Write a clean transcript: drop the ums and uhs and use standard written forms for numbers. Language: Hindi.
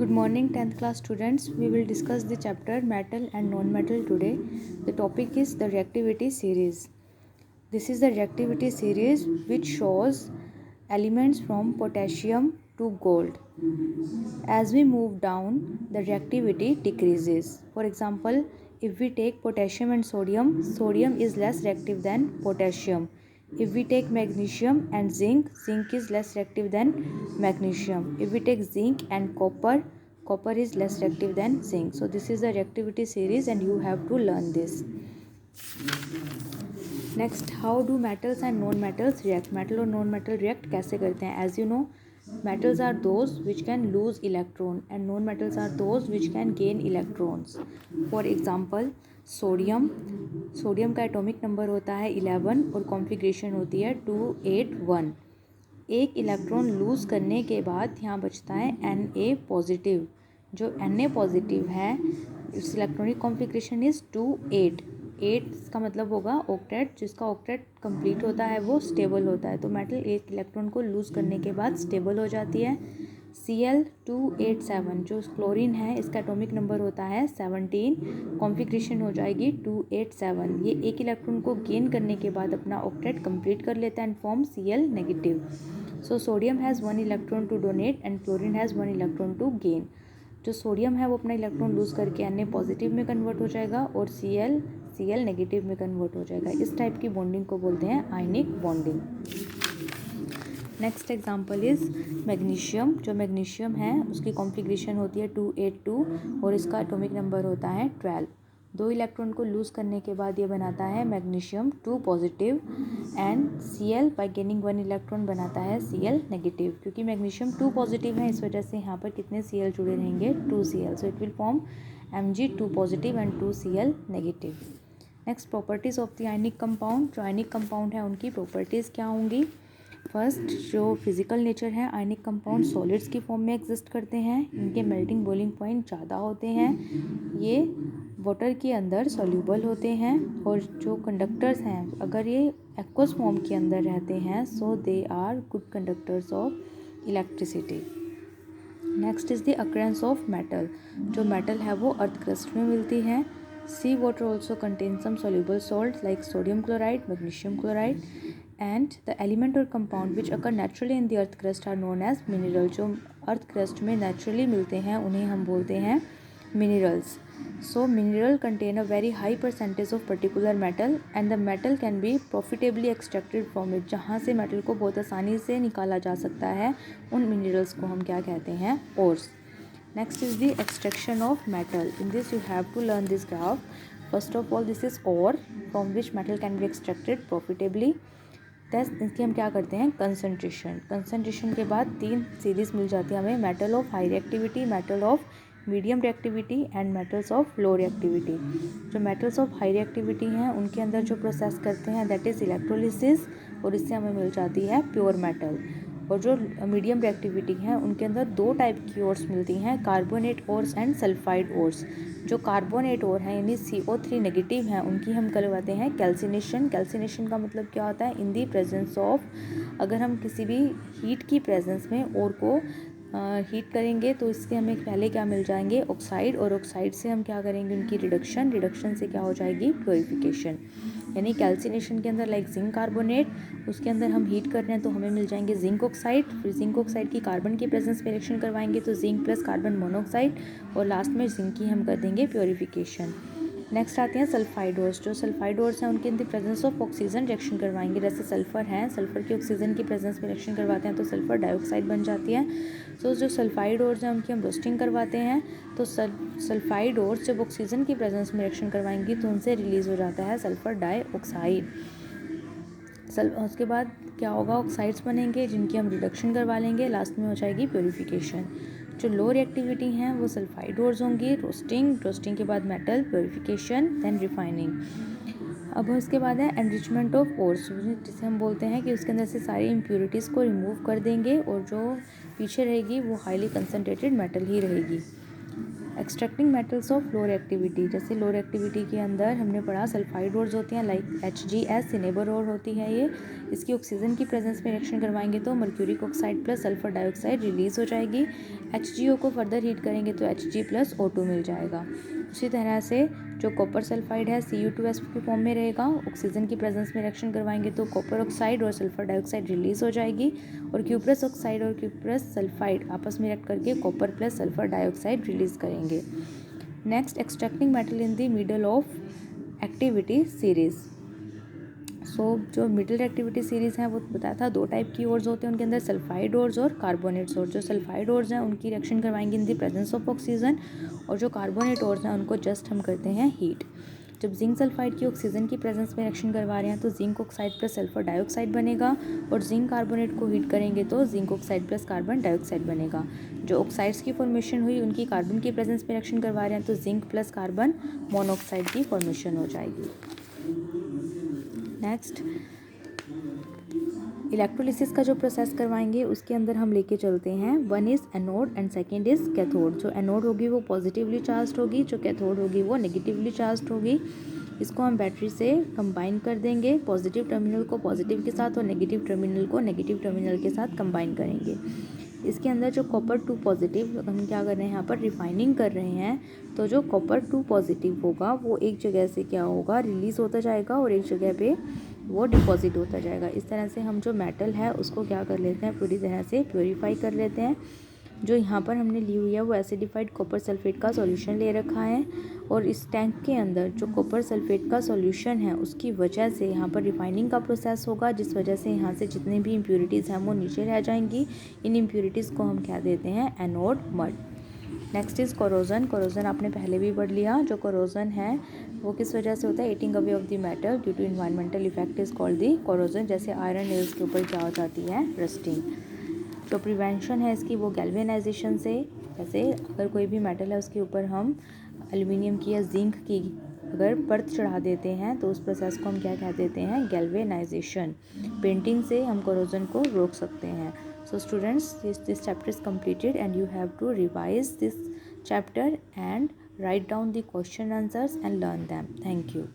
Good morning 10th class students. We will discuss the chapter metal and non-metal today. The topic is the reactivity series. This is the reactivity series which shows elements from potassium to gold. As we move down, the reactivity decreases. For example, if we take potassium and sodium, sodium is less reactive than potassium. If we take magnesium and zinc, zinc is less reactive than magnesium. If we take zinc and copper, copper is less reactive than zinc. So this is the reactivity series and you have to learn this. Next, how do metals and non-metals react? Metal और non-metal react कैसे करते हैं? As you know, metals are those which can lose electron and non-metals are those which can gain electrons. For example, sodium का एटॉमिक नंबर होता है 11 और कॉन्फ़िगरेशन होती है 281. एक इलेक्ट्रॉन लूज़ करने के बाद यहाँ बचता है Na पॉजिटिव. जो Na पॉजिटिव है इस इलेक्ट्रॉनिक कॉन्फ़िगरेशन इज़ 28. 8 का मतलब होगा ऑक्टेट. जिसका ऑक्टेट कंप्लीट होता है वो स्टेबल होता है. तो मेटल एक इलेक्ट्रॉन को लूज़ करने के बाद स्टेबल हो जाती है. Cl287 जो क्लोरीन है इसका एटॉमिक नंबर होता है 17. कॉन्फ़िगरेशन हो जाएगी 287. ये एक इलेक्ट्रॉन को गेन करने के बाद अपना ऑक्टेट कंप्लीट कर लेता है and form Cl negative. So sodium has 1 electron to donate and chlorine has 1 electron to gain. जो सोडियम है वो अपना इलेक्ट्रॉन लूज़ करके Na पॉजिटिव में कन्वर्ट हो जाएगा और Cl नेगेटिव में कन्वर्ट हो जाएगा. इस टाइप की बॉन्डिंग को बोलते हैं ionic bonding. Next example is magnesium. जो मैग्नीशियम है उसकी कॉन्फ़िगरेशन होती है 282 और इसका एटॉमिक नंबर होता है 12. 2 इलेक्ट्रॉन को लूज़ करने के बाद ये बनाता है magnesium 2 positive and Cl bye gaining 1 electron बनाता है Cl नेगेटिव. क्योंकि मैग्नीशियम 2 पॉजिटिव है इस वजह से यहाँ पर कितने Cl जुड़े रहेंगे 2 Cl. So it will form Mg 2 positive and 2 Cl negative. Next properties of the ionic compound. जो आयनिक कंपाउंड है उनकी प्रॉपर्टीज़ क्या होंगी? फर्स्ट, जो फिज़िकल नेचर है आयनिक कंपाउंड सॉलिड्स की फॉर्म में एग्जिस्ट करते हैं. इनके मेल्टिंग बॉइलिंग पॉइंट ज़्यादा होते हैं. ये वाटर के अंदर सॉल्यूबल होते हैं. और जो कंडक्टर्स हैं अगर ये एक्वस फॉर्म के अंदर रहते हैं so they are good conductors of electricity. Next is the occurrence of metal. जो मेटल है वो अर्थ क्रस्ट में मिलती है. Sea water also contain some soluble salts like sodium chloride, magnesium chloride, and the element or compound which occur naturally in the earth crust are known as mineral. जो अर्थ क्रस्ट में नेचुरली मिलते हैं उन्हें हम बोलते हैं minerals. So mineral contain a very high percentage of particular metal and the metal can be profitably extracted from it. जहाँ से मेटल को बहुत आसानी से निकाला जा सकता है उन मिनरल्स को हम क्या कहते हैं? Ores. Next is the extraction of metal. In this you have to learn this graph. First of all, this is ore from which metal can be extracted profitably. इसकी हम क्या करते हैं? कंसनट्रेशन के बाद 3 सीरीज मिल जाती है हमें. Metal of high reactivity, metal of medium reactivity and metals of low reactivity. जो मेटल्स ऑफ हाई रिएक्टिविटी हैं उनके अंदर जो प्रोसेस करते हैं दैट इज़ इलेक्ट्रोलिसिस और इससे हमें मिल जाती है प्योर मेटल. और जो मीडियम रिएक्टिविटी हैं उनके अंदर 2 टाइप की ओर्स मिलती हैं, carbonate ores and sulphide ores. जो कार्बोनेट ओर हैं यानी CO3 नेगेटिव हैं उनकी हम करवाते हैं कैल्सिनेशन. कैल्सिनेशन का मतलब क्या होता है? इन दी प्रेजेंस ऑफ, अगर हम किसी भी हीट की प्रेजेंस में ओर को हीट करेंगे तो इससे हमें पहले क्या मिल जाएंगे? ऑक्साइड. और ऑक्साइड से हम क्या करेंगे? उनकी रिडक्शन से क्या हो जाएगी? प्योरीफिकेशन. यानी कैल्सिनेशन के अंदर लाइक जिंक कार्बोनेट, उसके अंदर हम हीट कर रहे हैं तो हमें मिल जाएंगे जिंक ऑक्साइड. फिर जिंक ऑक्साइड की कार्बन की प्रेजेंस में रिएक्शन करवाएंगे तो जिंक प्लस कार्बन मोनोऑक्साइड और लास्ट में जिंक की हम कर देंगे प्योरीफिकेशन. नेक्स्ट आते हैं सल्फाइड ओर्स. जो सल्फाइड ओर्स हैं उनके in the presence of oxygen reaction करवाएंगे. जैसे सल्फर है, सल्फर की ऑक्सीजन की प्रेजेंस में रिएक्शन करवाते हैं तो सल्फर डाइऑक्साइड बन जाती है. सो जो सल्फाइड ओर्स हैं उनकी हम रोस्टिंग करवाते हैं तो सल्फाइड ओर्स जब ऑक्सीजन की प्रेजेंस में रिएक्शन करवाएंगी तो उनसे रिलीज़ हो जाता है सल्फर डाइऑक्साइड. उसके बाद क्या होगा? ऑक्साइड्स बनेंगे जिनकी हम रिडक्शन करवा लेंगे. लास्ट में हो जाएगी प्योरीफिकेशन. जो लो रिएक्टिविटी हैं वो सल्फाइड ओर्स होंगी. रोस्टिंग के बाद मेटल, प्योरीफिकेशन, देन रिफाइनिंग. अब उसके बाद है एनरिचमेंट ऑफ ओर्स, जिसे हम बोलते हैं कि उसके अंदर से सारी इम्प्योरिटीज़ को रिमूव कर देंगे और जो पीछे रहेगी वो हाईली कंसनट्रेटेड मेटल ही रहेगी. Extracting metals of low reactivity, जैसे लो रिएक्टिविटी के अंदर हमने पढ़ा सल्फाइड ओर्स होती हैं, लाइक HgS सिनेबर ओर होती है ये। इसकी ऑक्सीजन की प्रेजेंस में रिएक्शन करवाएंगे तो mercuric oxide plus sulphur dioxide release हो जाएगी। HgO को फर्दर हीट करेंगे तो Hg प्लस O2 मिल जाएगा। उसी तरह से जो कॉपर सल्फाइड है Cu2S के फॉर्म में रहेगा, ऑक्सीजन की प्रेजेंस में रिएक्शन करवाएंगे तो कॉपर ऑक्साइड और सल्फर डाइऑक्साइड रिलीज हो जाएगी और क्यूप्रस ऑक्साइड और क्यूप्रस सल्फाइड आपस में रिएक्ट करके copper plus sulphur dioxide release करेंगे। Next, extracting metal in the middle of activity series. जो मिडल एक्टिविटी सीरीज़ है वो बताया था 2 टाइप की ओर्स होते हैं, उनके अंदर सल्फाइड ओर्स और कार्बोनेट्स ओर्स। जो सल्फाइड ओर्स हैं उनकी रिएक्शन करवाएंगे in the presence of oxygen, और जो कार्बोनेट ओर्स हैं उनको जस्ट हम करते हैं हीट। जब जिंक सल्फाइड की ऑक्सीजन की प्रेजेंस में रिएक्शन करवा रहे हैं तो zinc oxide plus sulphur dioxide बनेगा, और जिंक कार्बोनेट को हीट करेंगे तो zinc oxide plus carbon dioxide बनेगा। जो ऑक्साइड्स की फॉर्मेशन हुई उनकी कार्बन की प्रेजेंस में रिएक्शन करवा रहे हैं तो जिंक प्लस कार्बन मोनोऑक्साइड की फॉर्मेशन हो जाएगी। नेक्स्ट, इलेक्ट्रोलिसिस का जो प्रोसेस करवाएंगे उसके अंदर हम लेके चलते हैं, 1 is anode and second is cathode. जो एनोड होगी वो पॉजिटिवली चार्ज होगी, जो कैथोड होगी वो नेगेटिवली चार्ज होगी। इसको हम बैटरी से कंबाइन कर देंगे, पॉजिटिव टर्मिनल को पॉजिटिव के साथ और नेगेटिव टर्मिनल को नेगेटिव टर्मिनल के साथ कंबाइन करेंगे। इसके अंदर जो कॉपर 2 पॉजिटिव हम क्या कर रहे हैं, यहाँ पर रिफाइनिंग कर रहे हैं, तो जो कॉपर 2 पॉजिटिव होगा वो एक जगह से क्या होगा, रिलीज़ होता जाएगा और एक जगह पे वो डिपॉजिट होता जाएगा। इस तरह से हम जो मेटल है उसको क्या कर लेते हैं, पूरी तरह से प्योरीफाई कर लेते हैं। जो यहाँ पर हमने ली हुई है वो एसिडिफाइड कॉपर सल्फेट का सॉल्यूशन ले रखा है, और इस टैंक के अंदर जो कॉपर सल्फेट का सॉल्यूशन है उसकी वजह से यहाँ पर रिफाइनिंग का प्रोसेस होगा, जिस वजह से यहाँ से जितनी भी इम्प्यूरिटीज़ हैं वो नीचे रह जाएंगी। इन इम्प्यूरिटीज़ को हम क्या देते हैं, anode mud. Next is corrosion. Corrosion आपने पहले भी पढ़ लिया। जो कोरोजन है वो किस वजह से होता है, eating away of the metal due to environmental effect is called the corrosion. जैसे आयरन नेल्स के ऊपर क्या हो जाती है, रस्टिंग। तो प्रिवेंशन है इसकी वो गैल्वेनाइजेशन से, जैसे अगर कोई भी मेटल है उसके ऊपर हम एल्युमिनियम की या जिंक की अगर परत चढ़ा देते हैं तो उस प्रोसेस को हम क्या कह देते हैं, गैल्वेनाइजेशन। पेंटिंग से हम कोरोजन को रोक सकते हैं। So students, this chapter is completed and you have to revise this chapter and write down the question answers and learn them. Thank you.